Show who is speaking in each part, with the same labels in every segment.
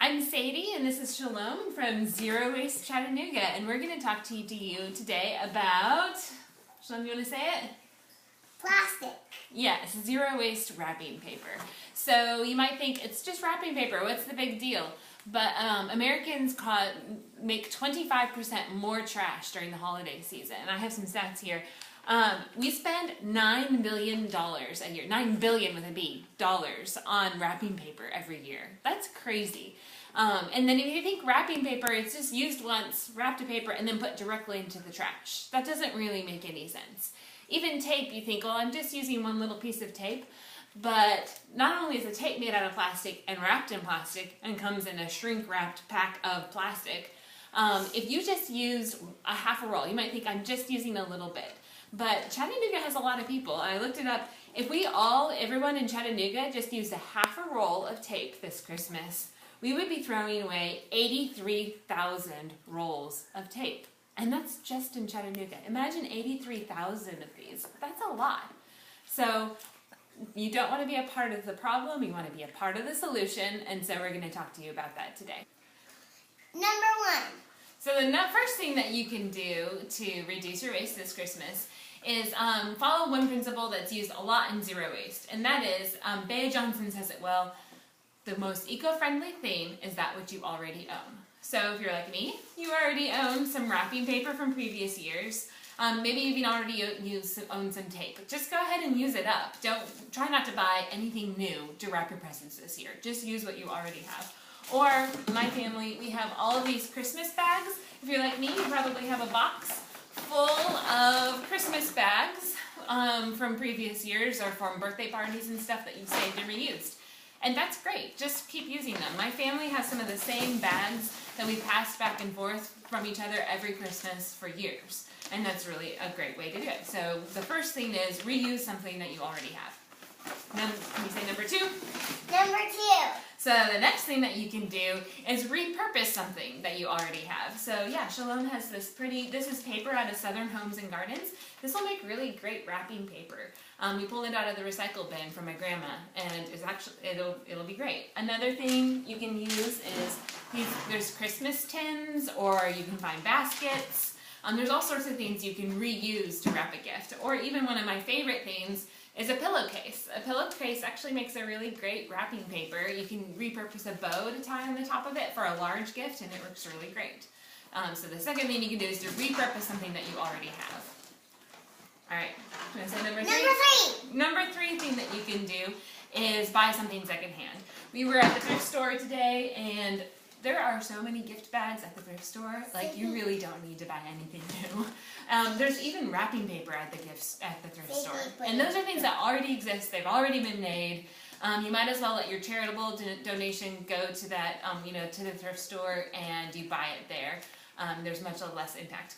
Speaker 1: I'm Sadie, and this is Shalom from Zero Waste Chattanooga, and we're going to talk to you today about, Shalom, you want to say it?
Speaker 2: Plastic.
Speaker 1: Yes, zero waste wrapping paper. So you might think it's just wrapping paper, what's the big deal? But Americans make 25% more trash during the holiday season, and I have some stats here. We spend $9 billion a year, $9 billion with a B, dollars on wrapping paper every year. That's crazy. And then if you think wrapping paper, it's just used once, wrapped a paper, and then put directly into the trash. That doesn't really make any sense. Even tape, you think, well, I'm just using one little piece of tape. But not only is the tape made out of plastic and wrapped in plastic and comes in a shrink-wrapped pack of plastic, if you just use a half a roll, you might think I'm just using a little bit. But Chattanooga has a lot of people. I looked it up. If everyone in Chattanooga just used a half a roll of tape this Christmas, we would be throwing away 83,000 rolls of tape. And that's just in Chattanooga. Imagine 83,000 of these. That's a lot. So you don't want to be a part of the problem, you want to be a part of the solution, and so we're going to talk to you about that today.
Speaker 2: Number one.
Speaker 1: So the first thing that you can do to reduce your waste this Christmas is follow one principle that's used a lot in zero waste, and that is, Bea Johnson says it well, the most eco-friendly thing is that which you already own. So if you're like me, you already own some wrapping paper from previous years. Maybe you even already own some tape. Just go ahead and use it up. Try not to buy anything new to wrap your presents this year. Just use what you already have. Or, my family, we have all of these Christmas bags. If you're like me, you probably have a box full of Christmas bags from previous years or from birthday parties and stuff that you've saved and reused. And that's great. Just keep using them. My family has some of the same bags that we passed back and forth from each other every Christmas for years. And that's really a great way to do it. So the first thing is reuse something that you already have. Then, can you say number two?
Speaker 2: Number two.
Speaker 1: So the next thing that you can do is repurpose something that you already have. So yeah, Shalom has this is paper out of Southern Homes and Gardens. This will make really great wrapping paper. We pulled it out of the recycle bin from my grandma, and it'll be great. Another thing you can use is there's Christmas tins, or you can find baskets. There's all sorts of things you can reuse to wrap a gift. Or even one of my favorite things is a pillowcase. A pillowcase actually makes a really great wrapping paper. You can repurpose a bow to tie on the top of it for a large gift, and it works really great. So the second thing you can do is to repurpose something that you already have. All right, can I say number three?
Speaker 2: Number three.
Speaker 1: Number three thing that you can do is buy something secondhand. We were at the thrift store today, and there are so many gift bags at the thrift store, like you really don't need to buy anything new. There's even wrapping paper at the thrift store. And those are things that already exist, they've already been made. You might as well let your charitable donation go to that, to the thrift store, and you buy it there. There's much less impact.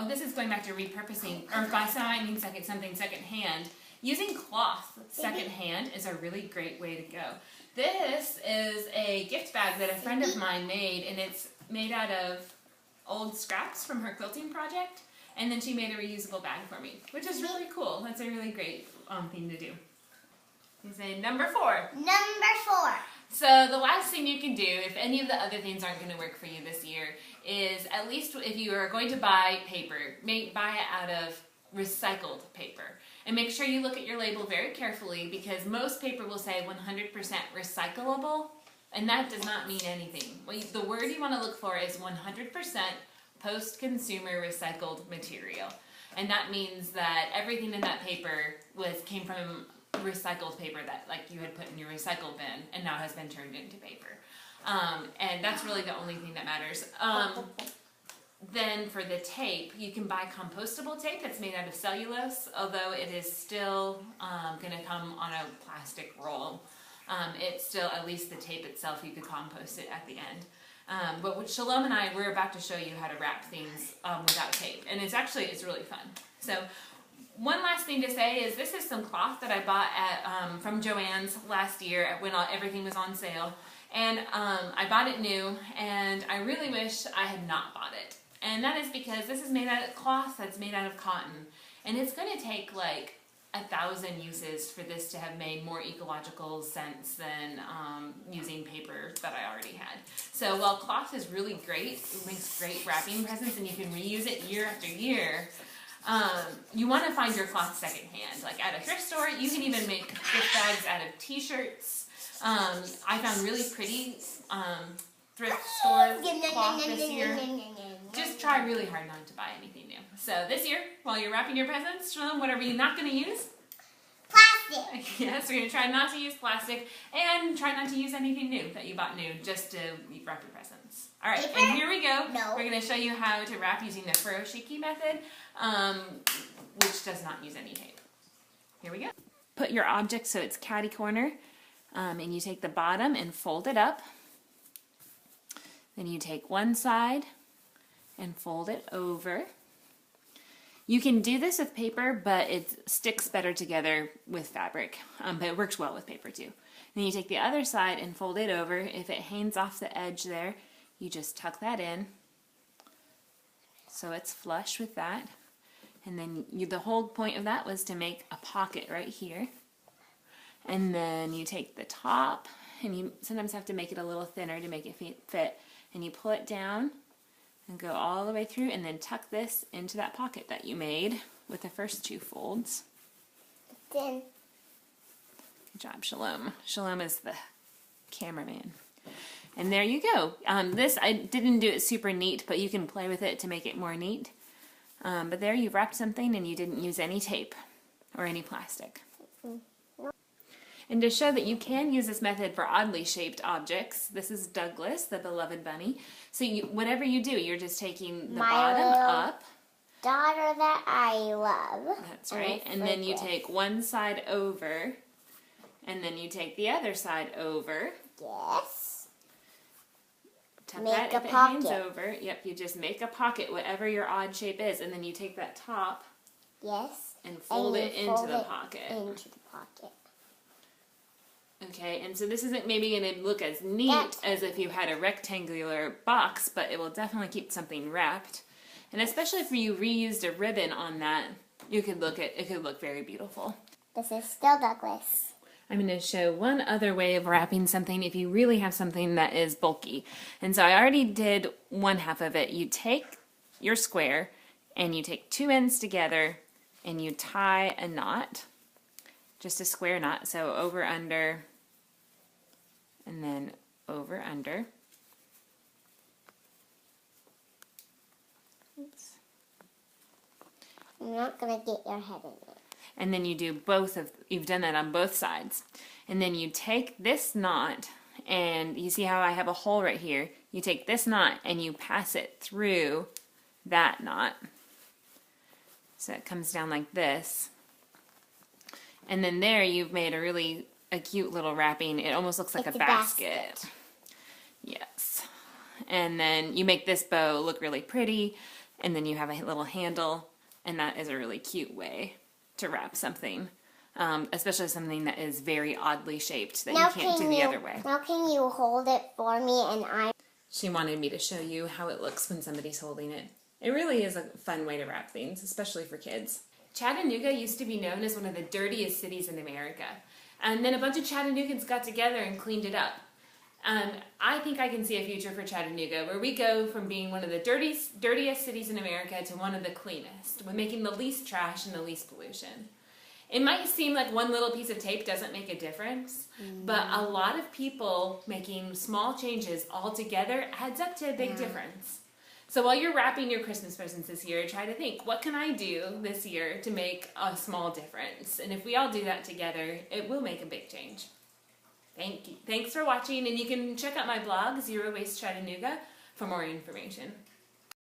Speaker 1: This is going back to repurposing, or by buying something secondhand. Using cloth secondhand is a really great way to go. This is a gift bag that a friend of mine made, and it's made out of old scraps from her quilting project, and then she made a reusable bag for me, which is really cool. That's a really great thing to do. You say number four.
Speaker 2: Number four.
Speaker 1: So the last thing you can do, if any of the other things aren't going to work for you this year, is at least if you are going to buy paper, buy it out of recycled paper. And make sure you look at your label very carefully, because most paper will say 100% recyclable, and that does not mean anything. The word you want to look for is 100% post-consumer recycled material. And that means that everything in that paper came from recycled paper that you had put in your recycle bin and now has been turned into paper. And that's really the only thing that matters. Then for the tape, you can buy compostable tape that's made out of cellulose, although it is still going to come on a plastic roll. It's still, at least the tape itself, you could compost it at the end. But with Shalom and I, we're about to show you how to wrap things without tape, and it's really fun. So one last thing to say is this is some cloth that I bought from Joann's last year when everything was on sale. And I bought it new, and I really wish I had not bought it. And that is because this is made out of cloth that's made out of cotton. And it's going to take 1,000 uses for this to have made more ecological sense than using paper that I already had. So while cloth is really great, it makes great wrapping presents and you can reuse it year after year, you want to find your cloth secondhand. Like at a thrift store, you can even make gift bags out of t-shirts. I found really pretty thrift store cloth this year. Just try really hard not to buy anything new. So this year, while you're wrapping your presents, show them whatever you're not going to use.
Speaker 2: Plastic.
Speaker 1: Yes, we're going to try not to use plastic and try not to use anything new that you bought new just to wrap your presents. All right,
Speaker 2: Paper?
Speaker 1: and here we go.
Speaker 2: No.
Speaker 1: We're going to show you how to wrap using the Furoshiki method, which does not use any tape. Here we go. Put your object so it's catty corner, and you take the bottom and fold it up. Then you take one side and fold it over. You can do this with paper, but it sticks better together with fabric, but it works well with paper too. Then you take the other side and fold it over. If it hangs off the edge there, you just tuck that in so it's flush with that. And then the whole point of that was to make a pocket right here. And then you take the top, and you sometimes have to make it a little thinner to make it fit, and you pull it down and go all the way through, and then tuck this into that pocket that you made with the first two folds.
Speaker 2: Then.
Speaker 1: Good job, Shalom. Shalom is the cameraman. And there you go. This, I didn't do it super neat, but you can play with it to make it more neat. But there you've wrapped something and you didn't use any tape or any plastic. And to show that you can use this method for oddly shaped objects, this is Douglas, the beloved bunny. So whatever you do, you're just taking the bottom up.
Speaker 2: Daughter that I love.
Speaker 1: That's right. And then you take one side over, and then you take the other side over.
Speaker 2: Yes.
Speaker 1: Tuck
Speaker 2: Make
Speaker 1: that
Speaker 2: a
Speaker 1: if it
Speaker 2: pocket.
Speaker 1: hangs over. Yep, you just make a pocket, whatever your odd shape is, and then you take that top
Speaker 2: Yes.
Speaker 1: and fold it into the pocket.
Speaker 2: Into the pocket.
Speaker 1: Okay, and so this isn't maybe going to look as neat as if you had a rectangular box, but it will definitely keep something wrapped. And especially if you reused a ribbon on that, it could look very beautiful.
Speaker 2: This is still Douglas.
Speaker 1: I'm going to show one other way of wrapping something if you really have something that is bulky. And so I already did one half of it. You take your square and you take two ends together and you tie a knot, just a square knot, so over, under, and then over, under. Oops.
Speaker 2: I'm not going to get your head in it.
Speaker 1: And then you do you've done that on both sides. And then you take this knot, and you see how I have a hole right here? You take this knot and you pass it through that knot. So it comes down like this. And then there you've made a cute little wrapping. It almost looks like
Speaker 2: It's
Speaker 1: a basket. Yes. And then you make this bow look really pretty, and then you have a little handle, and that is a really cute way to wrap something, especially something that is very oddly shaped that you can't do the other way.
Speaker 2: Now can you hold it for me and
Speaker 1: She wanted me to show you how it looks when somebody's holding it. It really is a fun way to wrap things, especially for kids. Chattanooga used to be known as one of the dirtiest cities in America. And then a bunch of Chattanoogans got together and cleaned it up. And I think I can see a future for Chattanooga where we go from being one of the dirtiest cities in America to one of the cleanest, with making the least trash and the least pollution. It might seem like one little piece of tape doesn't make a difference, but a lot of people making small changes all together adds up to a big difference. So while you're wrapping your Christmas presents this year, try to think, what can I do this year to make a small difference? And if we all do that together, it will make a big change. Thank you. Thanks for watching, and you can check out my blog, Zero Waste Chattanooga, for more information.